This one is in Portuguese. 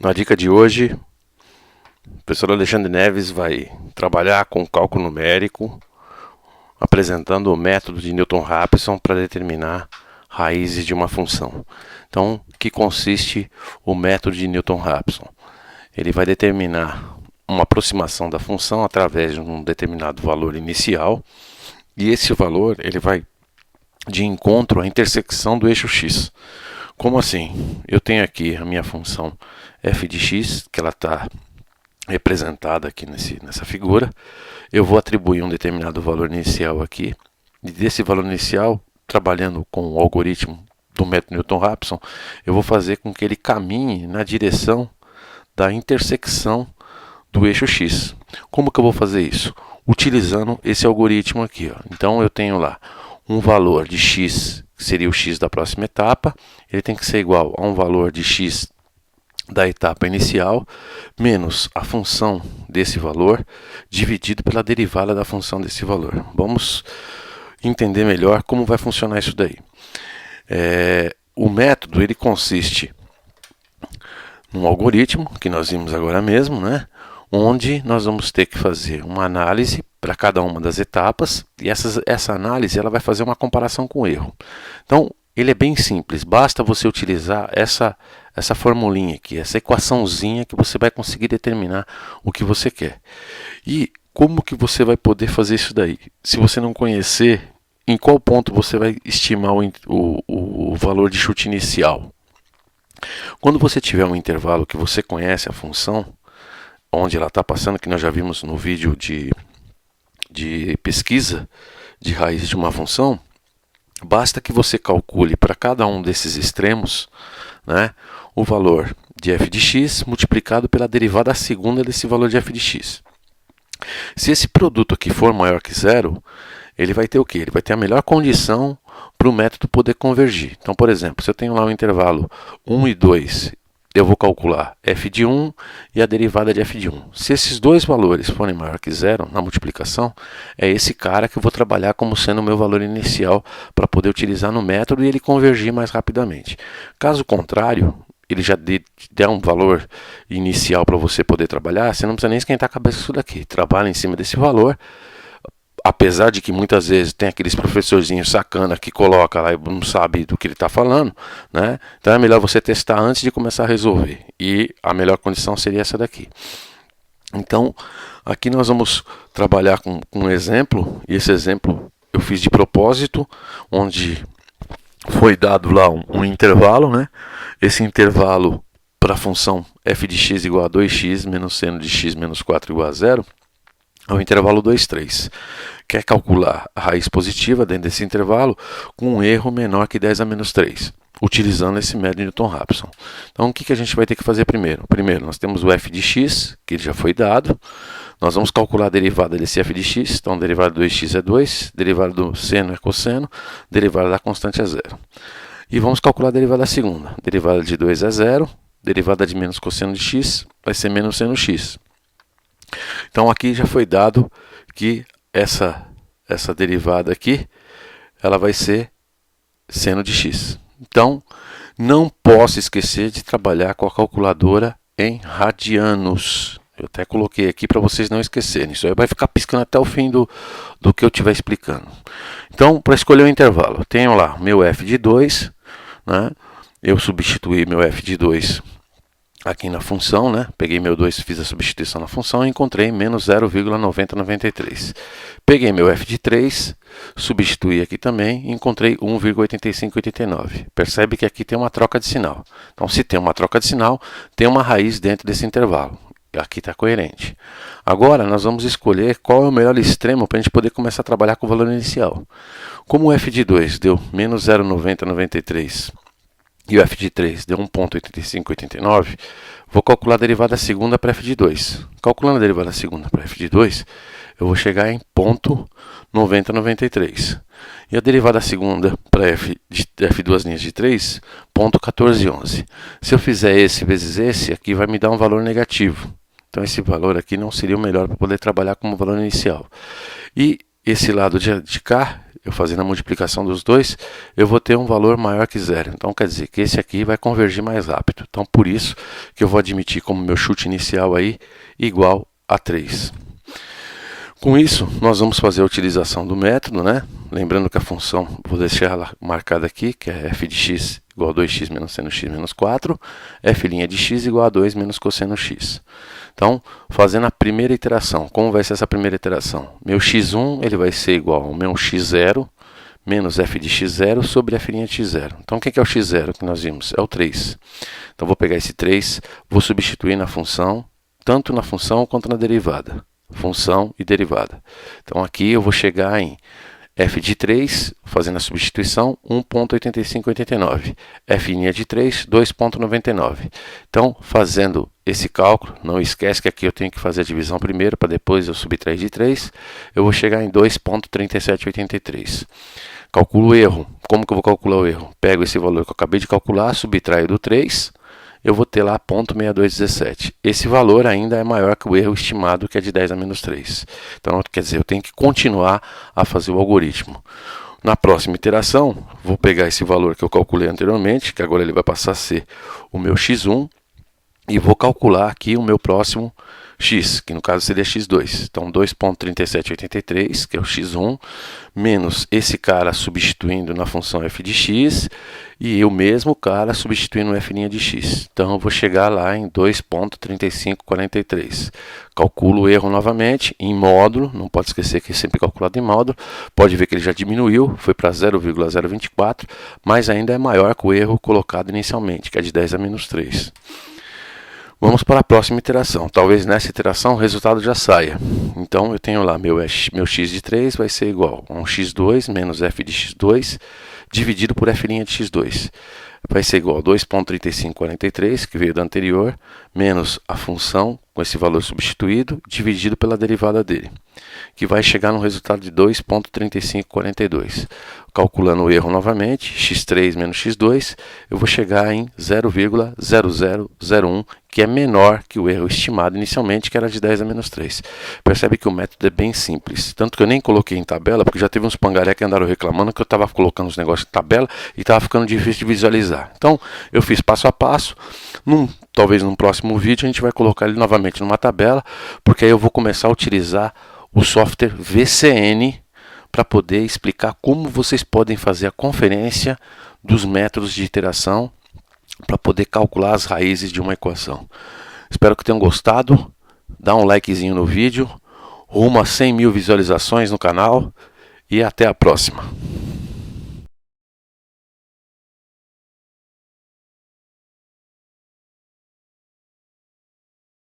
Na dica de hoje, o professor Alexandre Neves vai trabalhar com cálculo numérico, apresentando o método de Newton-Raphson para determinar raízes de uma função. Então, que consiste o método de Newton-Raphson? Ele vai determinar uma aproximação da função através de um determinado valor inicial, e esse valor ele vai de encontro à intersecção do eixo x. Como assim? Eu tenho aqui a minha função f de x, que ela está representada aqui nessa figura. Eu vou atribuir um determinado valor inicial aqui, e desse valor inicial, trabalhando com o algoritmo do método Newton-Raphson, eu vou fazer com que ele caminhe na direção da intersecção do eixo x. Como que eu vou fazer isso? Utilizando esse algoritmo aqui. Então eu tenho lá um valor de x, que seria o x da próxima etapa, ele tem que ser igual a um valor de x da etapa inicial, menos a função desse valor, dividido pela derivada da função desse valor. Vamos entender melhor como vai funcionar isso daí. O método ele consiste num algoritmo, que nós vimos agora mesmo, né? Onde nós vamos ter que fazer uma análise para cada uma das etapas, e essa análise ela vai fazer uma comparação com o erro. Então, ele é bem simples, basta você utilizar essa formulinha aqui, essa equaçãozinha que você vai conseguir determinar o que você quer. E como que você vai poder fazer isso daí? Se você não conhecer, em qual ponto você vai estimar o valor de chute inicial? Quando você tiver um intervalo que você conhece a função, onde ela está passando, que nós já vimos no vídeo de pesquisa de raiz de uma função, basta que você calcule para cada um desses extremos, né, o valor de f de x multiplicado pela derivada segunda desse valor de f de x. Se esse produto aqui for maior que zero, ele vai ter o quê? Ele vai ter a melhor condição para o método poder convergir. Então, por exemplo, se eu tenho lá um intervalo 1 e 2, eu vou calcular f de 1 e a derivada de f de 1. Se esses dois valores forem maior que zero na multiplicação, é esse cara que eu vou trabalhar como sendo o meu valor inicial para poder utilizar no método e ele convergir mais rapidamente. Caso contrário, ele já der um valor inicial para você poder trabalhar, você não precisa nem esquentar a cabeça com isso daqui. Trabalha em cima desse valor. Apesar de que muitas vezes tem aqueles professorzinhos sacana que coloca lá e não sabe do que ele está falando, né? Então é melhor você testar antes de começar a resolver. E a melhor condição seria essa daqui. Então, aqui nós vamos trabalhar com um exemplo, e esse exemplo eu fiz de propósito, onde foi dado lá um intervalo, né? Esse intervalo para a função f de x igual a 2x menos seno de x menos 4 igual a 0, é o intervalo 2, 3. Quer calcular a raiz positiva dentro desse intervalo com um erro menor que 10 a menos 3, utilizando esse método Newton-Raphson. Então, o que a gente vai ter que fazer primeiro? Primeiro, nós temos o f de x, que já foi dado. Nós vamos calcular a derivada desse f de x. Então, a derivada de 2x é 2, derivada do seno é cosseno, derivada da constante é 0. E vamos calcular a derivada da segunda. Derivada de 2 é 0, derivada de menos cosseno de x vai ser menos seno x. Então aqui já foi dado que essa derivada aqui, ela vai ser seno de x. Então, não posso esquecer de trabalhar com a calculadora em radianos. Eu até coloquei aqui para vocês não esquecerem. Isso aí vai ficar piscando até o fim do que eu estiver explicando. Então, para escolher o intervalo, eu tenho lá meu f de 2, né? Eu substituí meu f de 2 aqui na função, né? Peguei meu 2, fiz a substituição na função e encontrei menos 0,9093. Peguei meu f de 3, substituí aqui também e encontrei 1,8589. Percebe que aqui tem uma troca de sinal. Então, se tem uma troca de sinal, tem uma raiz dentro desse intervalo. Aqui está coerente. Agora, nós vamos escolher qual é o melhor extremo para a gente poder começar a trabalhar com o valor inicial. Como o f de 2 deu menos 0,9093, e o f de 3 deu 1,8589, vou calcular a derivada segunda para f de 2. Calculando a derivada segunda para f de 2, eu vou chegar em 0,9093. E a derivada segunda para f duas linhas de 3, 0,1411. Se eu fizer esse vezes esse, aqui vai me dar um valor negativo. Então esse valor aqui não seria o melhor para poder trabalhar como valor inicial. E esse lado de cá, eu fazendo a multiplicação dos dois, eu vou ter um valor maior que zero. Então quer dizer que esse aqui vai convergir mais rápido. Então por isso que eu vou admitir como meu chute inicial aí igual a 3. Com isso, nós vamos fazer a utilização do método, né? Lembrando que a função, vou deixar ela marcada aqui, que é f de x igual a 2x menos seno x menos 4, f' de x igual a 2 menos cosseno x. Então, fazendo a primeira iteração, como vai ser essa primeira iteração? Meu x1 ele vai ser igual ao meu x0 menos f de x0 sobre f' de x0. Então, o que é o x0 que nós vimos? É o 3. Então, vou pegar esse 3, vou substituir na função, tanto na função quanto na derivada. Função e derivada. Então aqui eu vou chegar em f de 3, fazendo a substituição, 1,8589. f' de 3, 2,99. Então, fazendo esse cálculo, não esquece que aqui eu tenho que fazer a divisão primeiro, para depois eu subtrair de 3, eu vou chegar em 2,3783. Calculo o erro. Como que eu vou calcular o erro? Pego esse valor que eu acabei de calcular, subtraio do 3, eu vou ter lá 0,6217. Esse valor ainda é maior que o erro estimado, que é de 10 a menos 3. Então, quer dizer, eu tenho que continuar a fazer o algoritmo. Na próxima iteração, vou pegar esse valor que eu calculei anteriormente, que agora ele vai passar a ser o meu x1, e vou calcular aqui o meu próximo x, que no caso seria x2. Então, 2,3783, que é o x1, menos esse cara substituindo na função f de x, e o mesmo cara substituindo o f' de x. Então, eu vou chegar lá em 2,3543. Calculo o erro novamente, em módulo, não pode esquecer que é sempre calculado em módulo. Pode ver que ele já diminuiu, foi para 0,024, mas ainda é maior que o erro colocado inicialmente, que é de 10 a menos 3. Vamos para a próxima iteração. Talvez nessa iteração o resultado já saia. Então eu tenho lá meu x de 3 vai ser igual a um x2 menos f de x2 dividido por f' de x2. Vai ser igual a 2,3543, que veio da anterior, menos a função com esse valor substituído, dividido pela derivada dele, que vai chegar no resultado de 2,3542. Calculando o erro novamente, x3 menos x2, eu vou chegar em 0,0001, que é menor que o erro estimado inicialmente, que era de 10 a menos 3. Percebe que o método é bem simples, tanto que eu nem coloquei em tabela, porque já teve uns pangaré que andaram reclamando que eu estava colocando os negócios em tabela e estava ficando difícil de visualizar. Então, eu fiz passo a passo, talvez num próximo vídeo a gente vai colocar ele novamente numa tabela, porque aí eu vou começar a utilizar o software VCN para poder explicar como vocês podem fazer a conferência dos métodos de iteração para poder calcular as raízes de uma equação. Espero que tenham gostado. Dá um likezinho no vídeo, rumo a 100 mil visualizações no canal e até a próxima.